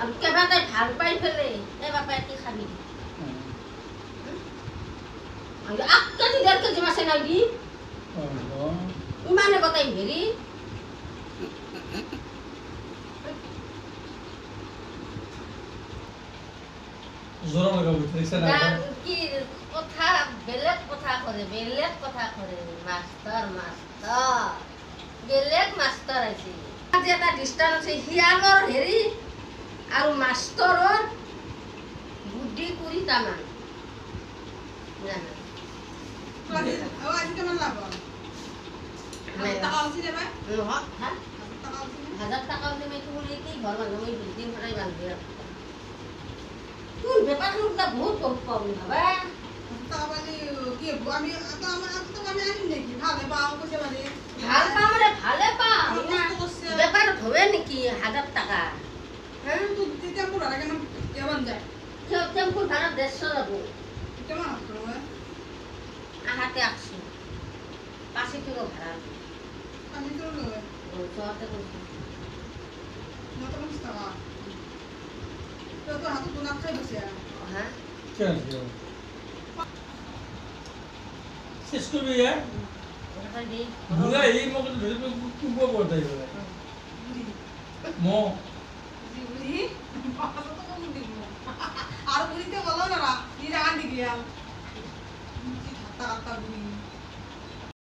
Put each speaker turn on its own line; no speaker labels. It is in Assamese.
আৰু কেবা তাই ভাল পাই ফেলে এই বাপাই কি খাবি আৰু 8 কেজি 1.5 কেজি মাছে নাই দি ইমানে গতাই হেৰি
জোৰা লগাব দেখছ না
কি কথা বেলেগ কথা কৰে মাস্টাৰ বেলেগ মাস্টাৰ আছে আজি এটা ডিষ্টান্স আছে হিয়ালৰ হেৰি আৰু মাষ্টৰৰ বুদ্ধি কৰি তামান জানা
আজি কেমন লাভ টাকা আছে দেবা
নহয় হা 1000 টাকা তুমি তুলি কি ঘৰ মানুহ মই বিল্ডিং ভৰাই বান্ধি তোৰ বেপাৰটো বহুত কম ভাবা
টাকা মানে কি আমি আনিম নেকি ভালে পাও কইছে মানে
ভাল পাওঁ মানে ভালে পাওঁ বেপাৰত হবে নেকি 1000 টাকা
হ্যাঁ তো টেম্পো ভাড়া কেন কেমন যায়
টেম্পু ভাড়া 150 যাব
কেমন আসলো
আহাতে আসছি 5 কিলো ভাড়া
আমি তো লয়
সহতে বলছি
মত টাকা তো হাতে তো না খাই বসে
হ্যাঁ
কেন শেষ করবি
ওটা দি
বুড়া এই মতো ধরে কুকুর করতে হবে মো